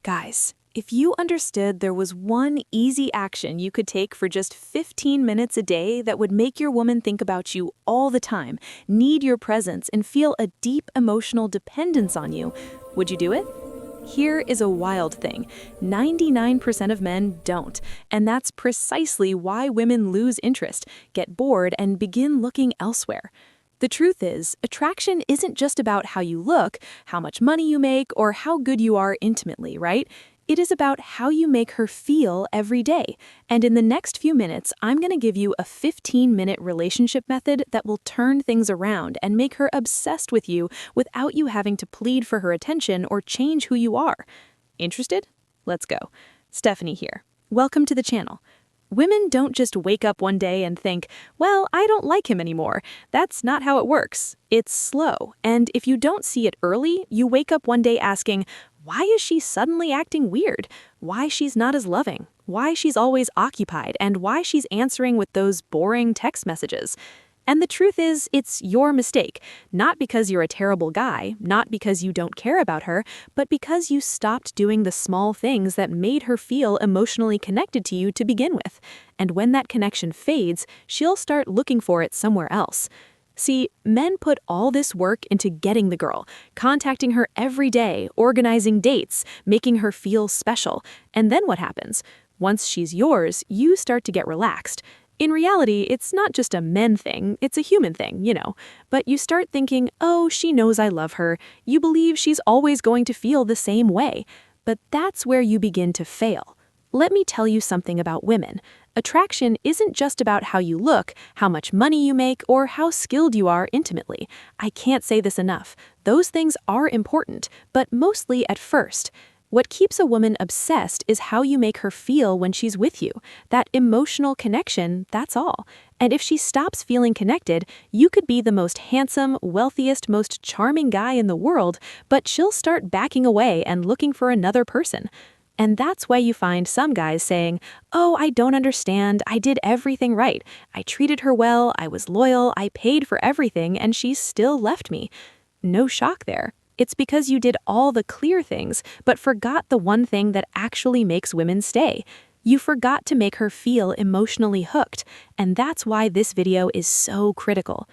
Guys, if you understood there was one easy action you could take for just 15 minutes a day that would make your woman think about you all the time, need your presence, and feel a deep emotional dependence on you, would you do it? Here is a wild thing. 99% of men don't, and that's precisely why women lose interest, get bored, and begin looking elsewhere. The truth is, attraction isn't just about how you look, how much money you make, or how good you are intimately, right? It is about how you make her feel every day. And in the next few minutes, I'm going to give you a 15-minute relationship method that will turn things around and make her obsessed with you without you having to plead for her attention or change who you are. Interested? Let's go. Stephanie here. Welcome to the channel. Women don't just wake up one day and think, well, I don't like him anymore. That's not how it works. It's slow. And if you don't see it early, you wake up one day asking, why is she suddenly acting weird? Why she's not as loving? Why she's always occupied? And why she's answering with those boring text messages? And the truth is, it's your mistake. Not because you're a terrible guy, not because you don't care about her, but because you stopped doing the small things that made her feel emotionally connected to you to begin with. And when that connection fades, she'll start looking for it somewhere else. See, men put all this work into getting the girl, contacting her every day, organizing dates, making her feel special. And then what happens? Once she's yours, you start to get relaxed. In reality, it's not just a men thing, it's a human thing, But you start thinking, oh, she knows I love her. You believe she's always going to feel the same way. But that's where you begin to fail. Let me tell you something about women. Attraction isn't just about how you look, how much money you make, or how skilled you are intimately. I can't say this enough. Those things are important, but mostly at first. What keeps a woman obsessed is how you make her feel when she's with you. That emotional connection, that's all. And if she stops feeling connected, you could be the most handsome, wealthiest, most charming guy in the world, but she'll start backing away and looking for another person. And that's why you find some guys saying, oh, I don't understand, I did everything right. I treated her well, I was loyal, I paid for everything, and she still left me. No shock there. It's because you did all the clear things, but forgot the one thing that actually makes women stay. You forgot to make her feel emotionally hooked, and that's why this video is so critical.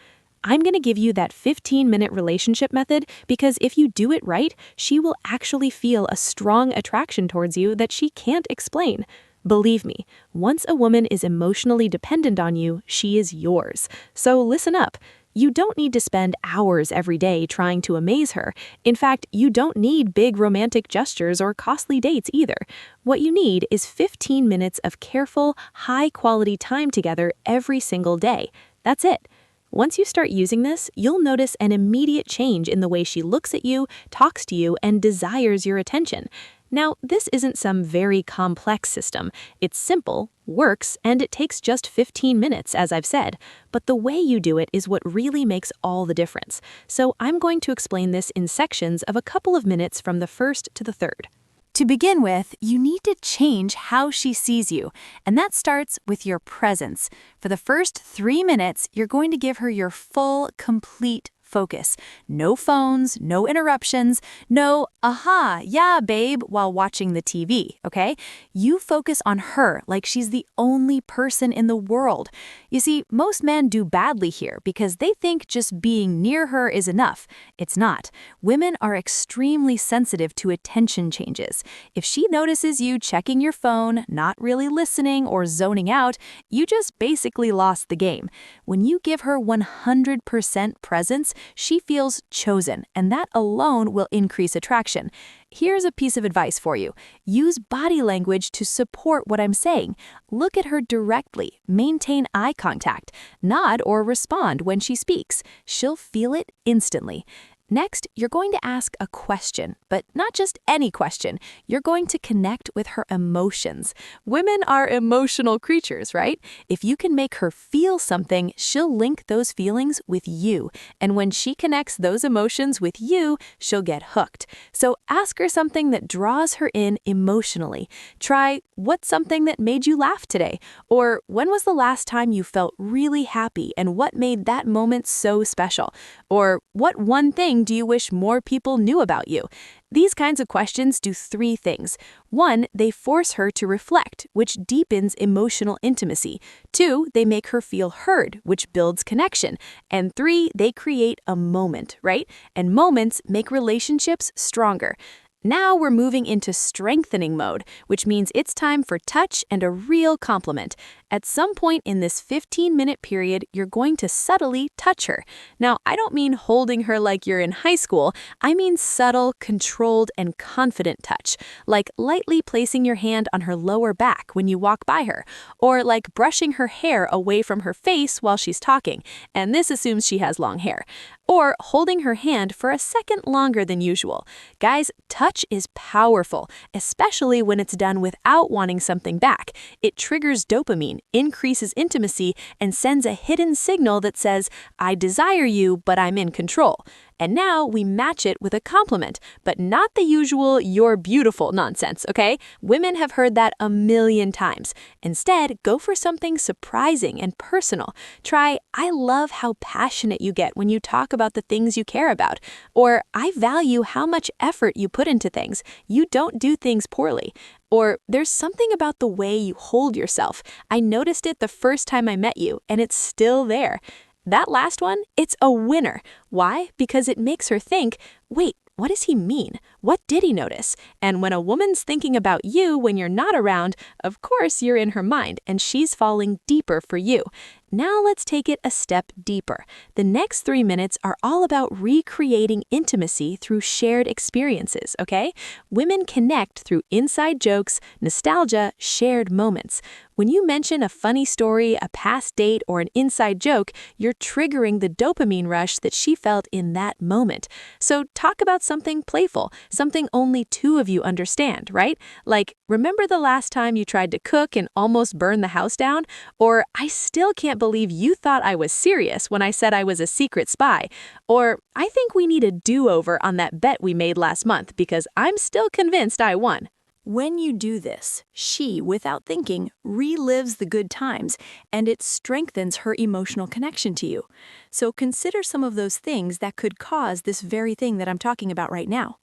I'm going to give you that 15-minute relationship method because if you do it right, she will actually feel a strong attraction towards you that she can't explain. Believe me, once a woman is emotionally dependent on you, she is yours. So listen up. You don't need to spend hours every day trying to amaze her. In fact, you don't need big romantic gestures or costly dates either. What you need is 15 minutes of careful, high-quality time together every single day. That's it. Once you start using this, you'll notice an immediate change in the way she looks at you, talks to you, and desires your attention. Now, this isn't some very complex system. It's simple, works, and it takes just 15 minutes, as I've said. But the way you do it is what really makes all the difference. So I'm going to explain this in sections of a couple of minutes from the first to the third. To begin with, you need to change how she sees you, and that starts with your presence. For the first 3 minutes, you're going to give her your full, complete focus. No phones, no interruptions, no, aha, yeah, babe, while watching the TV, okay? You focus on her like she's the only person in the world. You see, most men do badly here because they think just being near her is enough. It's not. Women are extremely sensitive to attention changes. If she notices you checking your phone, not really listening, or zoning out, you just basically lost the game. When you give her 100% presence, she feels chosen, and that alone will increase attraction. Here's a piece of advice for you. Use body language to support what I'm saying. Look at her directly. Maintain eye contact. Nod or respond when she speaks. She'll feel it instantly. Next, you're going to ask a question, but not just any question. You're going to connect with her emotions. Women are emotional creatures, right? If you can make her feel something, she'll link those feelings with you. And when she connects those emotions with you, she'll get hooked. So ask her something that draws her in emotionally. Try, what's something that made you laugh today? Or when was the last time you felt really happy and what made that moment so special? Or what one thing do you wish more people knew about you? These kinds of questions do three things. 1, they force her to reflect, which deepens emotional intimacy. 2, they make her feel heard, which builds connection. And 3, they create a moment, right? And moments make relationships stronger. Now we're moving into strengthening mode, which means it's time for touch and a real compliment. At some point in this 15-minute period, you're going to subtly touch her. Now, I don't mean holding her like you're in high school. I mean subtle, controlled, and confident touch, like lightly placing your hand on her lower back when you walk by her, or like brushing her hair away from her face while she's talking, and this assumes she has long hair, or holding her hand for a second longer than usual. Guys, touch is powerful, especially when it's done without wanting something back. It triggers dopamine, increases intimacy, and sends a hidden signal that says, I desire you, but I'm in control. And now we match it with a compliment, but not the usual "you're beautiful" nonsense, okay? Women have heard that a million times. Instead, go for something surprising and personal. Try, I love how passionate you get when you talk about the things you care about. Or, I value how much effort you put into things. You don't do things poorly. Or, there's something about the way you hold yourself. I noticed it the first time I met you, and it's still there. That last one, it's a winner. Why? Because it makes her think, wait, what does he mean? What did he notice? And when a woman's thinking about you when you're not around, of course you're in her mind, and she's falling deeper for you. Now let's take it a step deeper. The next 3 minutes are all about recreating intimacy through shared experiences, okay? Women connect through inside jokes, nostalgia, shared moments. When you mention a funny story, a past date, or an inside joke, you're triggering the dopamine rush that she felt in that moment. So talk about something playful, something only 2 of you understand, right? Like, remember the last time you tried to cook and almost burned the house down? Or, I still can't believe you thought I was serious when I said I was a secret spy. Or, I think we need a do-over on that bet we made last month because I'm still convinced I won. When you do this, she, without thinking, relives the good times, and it strengthens her emotional connection to you. So consider some of those things that could cause this very thing that I'm talking about right now.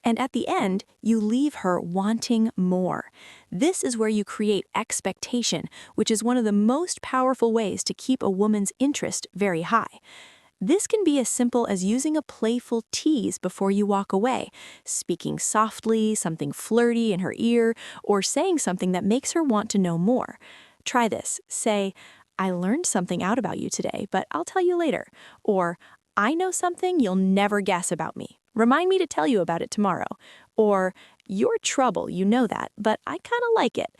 And at the end, you leave her wanting more. This is where you create expectation, which is one of the most powerful ways to keep a woman's interest very high. This can be as simple as using a playful tease before you walk away, speaking softly, something flirty in her ear, or saying something that makes her want to know more. Try this. Say, I learned something out about you today, but I'll tell you later. Or, I know something you'll never guess about me. Remind me to tell you about it tomorrow. Or, you're trouble, you know that, but I kind of like it.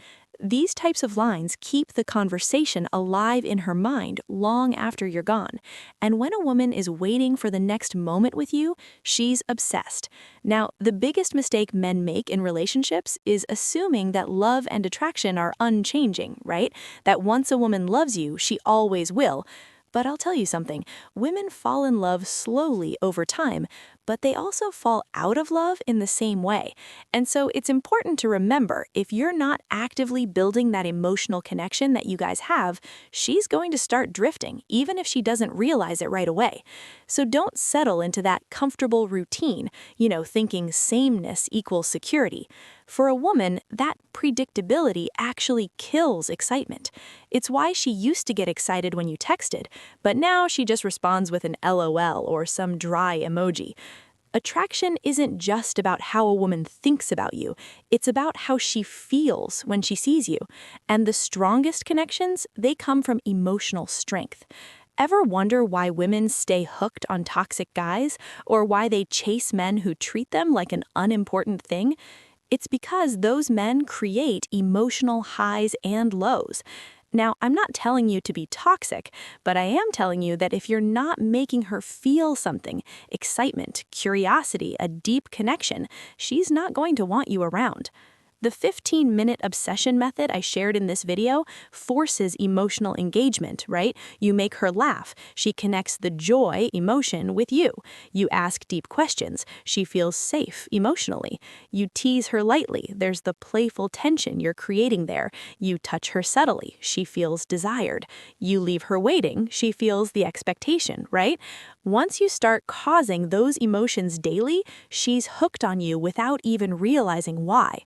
These types of lines keep the conversation alive in her mind long after you're gone. And when a woman is waiting for the next moment with you, she's obsessed. Now, the biggest mistake men make in relationships is assuming that love and attraction are unchanging, right? That once a woman loves you, she always will. But I'll tell you something, women fall in love slowly over time, but they also fall out of love in the same way. And so it's important to remember, if you're not actively building that emotional connection that you guys have, she's going to start drifting, even if she doesn't realize it right away. So don't settle into that comfortable routine, thinking sameness equals security. For a woman, that predictability actually kills excitement. It's why she used to get excited when you texted, but now she just responds with an LOL or some dry emoji. Attraction isn't just about how a woman thinks about you, it's about how she feels when she sees you. And the strongest connections, they come from emotional strength. Ever wonder why women stay hooked on toxic guys, or why they chase men who treat them like an unimportant thing? It's because those men create emotional highs and lows. Now, I'm not telling you to be toxic, but I am telling you that if you're not making her feel something, excitement, curiosity, a deep connection, she's not going to want you around. The 15-minute obsession method I shared in this video forces emotional engagement, right? You make her laugh. She connects the joy emotion with you. You ask deep questions. She feels safe emotionally. You tease her lightly. There's the playful tension you're creating there. You touch her subtly. She feels desired. You leave her waiting. She feels the expectation, right? Once you start causing those emotions daily, she's hooked on you without even realizing why.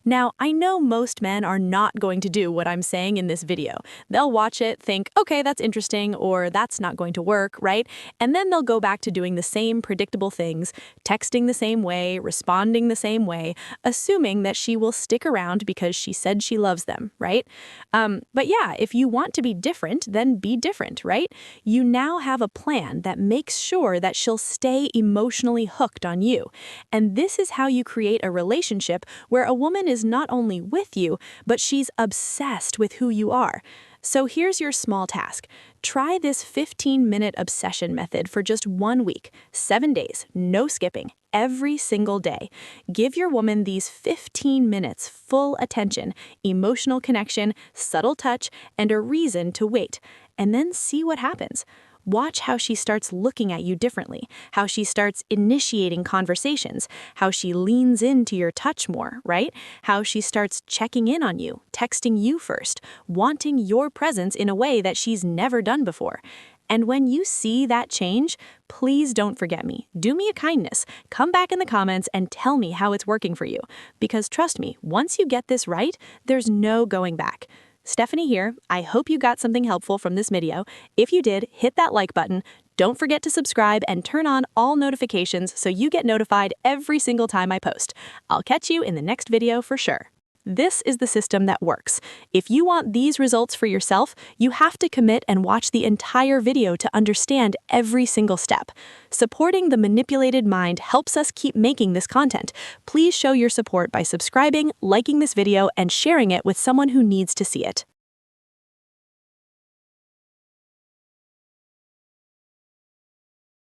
Now, I know most men are not going to do what I'm saying in this video. They'll watch it, think, okay, that's interesting, or that's not going to work, right? And then they'll go back to doing the same predictable things, texting the same way, responding the same way, assuming that she will stick around because she said she loves them, right? But yeah, if you want to be different, then be different, right? You now have a plan that makes sure that she'll stay emotionally hooked on you. And this is how you create a relationship where a woman is not only with you, but she's obsessed with who you are. So here's your small task. Try this 15-minute obsession method for just 1 week, 7 days, no skipping, every single day. Give your woman these 15 minutes full attention, emotional connection, subtle touch, and a reason to wait. And then see what happens. Watch how she starts looking at you differently, how she starts initiating conversations, how she leans into your touch more, right? How she starts checking in on you, texting you first, wanting your presence in a way that she's never done before. And when you see that change, please don't forget me. Do me a kindness. Come back in the comments and tell me how it's working for you. Because trust me, once you get this right, there's no going back. Stephanie here. I hope you got something helpful from this video. If you did, hit that like button. Don't forget to subscribe and turn on all notifications so you get notified every single time I post. I'll catch you in the next video for sure. This is the system that works. If you want these results for yourself, you have to commit and watch the entire video to understand every single step. Supporting the manipulated mind helps us keep making this content. Please show your support by subscribing, liking this video, and sharing it with someone who needs to see it.